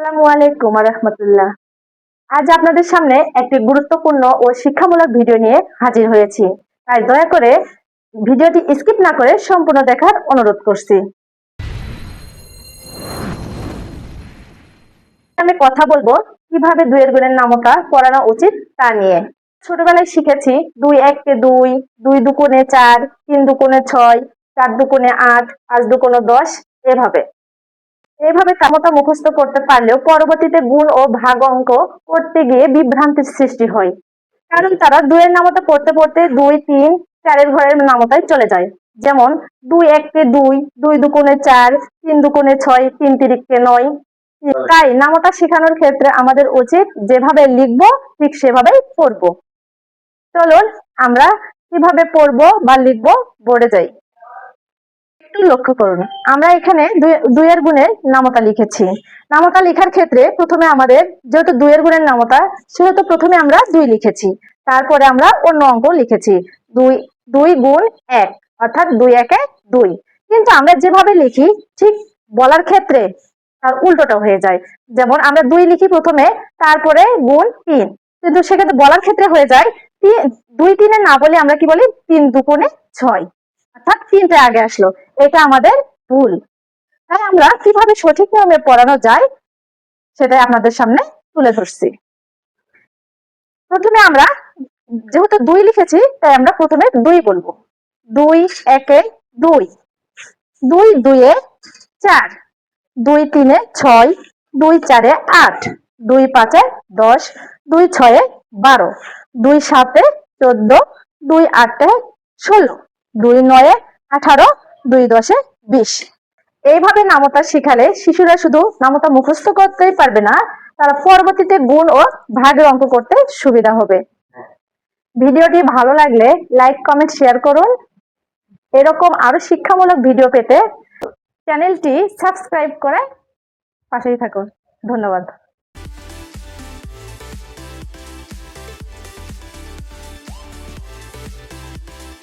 আসসালামু আলাইকুম ওয়া রাহমাতুল্লাহ। আজ আপনাদের সামনে একটি গুরুত্বপূর্ণ ও শিক্ষামূলক ভিডিও নিয়ে হাজির হয়েছি। তাই দয়া করে ভিডিওটি স্কিপ না করে সম্পূর্ণ দেখার অনুরোধ করছি। আমি কথা বলবো কিভাবে দুইয়ের গুণের নামতা পড়ানো উচিত তা নিয়ে। ছোটবেলায় শিখেছি 2 1 কে 2, 2 দুগুণে 4, 3 দুগুণে 6, 4 দুগুণে 8, 5 দুগুণে 10 এভাবে। এইভাবে নামতা মুখস্থ করতে পারলেও পরবর্তীতে গুণ ও ভাগ অঙ্ক করতে গিয়ে বিভ্রান্তির সৃষ্টি হয়। কারণ তারা দুইয়ের নামতা পড়তে পড়তে 2 3 4 ঘরের নামতায় চলে যায়। যেমন 2 1 কে 2, 2 দুগুণে 4, 3 দুগুণে 6, 3 তিরিকে 9। তাই নামতা শেখানোর ক্ষেত্রে আমাদের উচিত যেভাবে লিখবো ঠিক সেভাবেই পড়বো। চলুন আমরা কিভাবে পড়বো বা লিখবো বোর্ডে যাই। একটু লক্ষ্য করুন, আমরা এখানে দুইয়ের গুণের নামতা লিখেছি। নামতা লেখার ক্ষেত্রে প্রথমে আমাদের যেহেতু দুইয়ের গুণের নামতা, সেহেতু প্রথমে আমরা 2 লিখেছি। তারপরে আমরা অন্য অঙ্ক লিখেছি 2 2 গুণ 1, অর্থাৎ 2 1 এ 2। কিন্তু আমরা যেভাবে লিখি ঠিক বলার ক্ষেত্রে তার উল্টোটা হয়ে যায়। যেমন আমরা 2 লিখি প্রথমে, তারপরে গুণ 3, কিন্তু সেক্ষেত্রে বলার ক্ষেত্রে হয়ে যায় 2 3 না বলে আমরা কি বলি 3 দুগুণে 6, অর্থাৎ 3টা আগে আসলো। এটা আমাদের ভুল। তাই আমরা কিভাবে সঠিক নিয়মে পড়ানো যায় সেটাই আপনাদের সামনে তুলে ধরছি। প্রথমে আমরা যেহেতু 2 লিখেছি তাই আমরা প্রথমে 2 বলবো। 2 1 এ 2, 2 2 এ 4, 2 3 এ 6, 2 4 এ 8, 2 5 এ 10, 2 6 এ 12, 2 7 এ 14, 2 8 এ 16, 2 9 এ 18, 2 10 এ 20। এইভাবে নামতা শিখালে শিশুরা শুধু নামতা মুখস্থ করতেই পারবে না, তারা পরবর্তীতে গুণ ও ভাগের অঙ্ক করতে সুবিধা হবে। ভিডিওটি ভালো লাগলে লাইক কমেন্ট শেয়ার করুন। এরকম আরো শিক্ষামূলক ভিডিও পেতে চ্যানেলটি সাবস্ক্রাইব করে পাশেই থাকুন। ধন্যবাদ।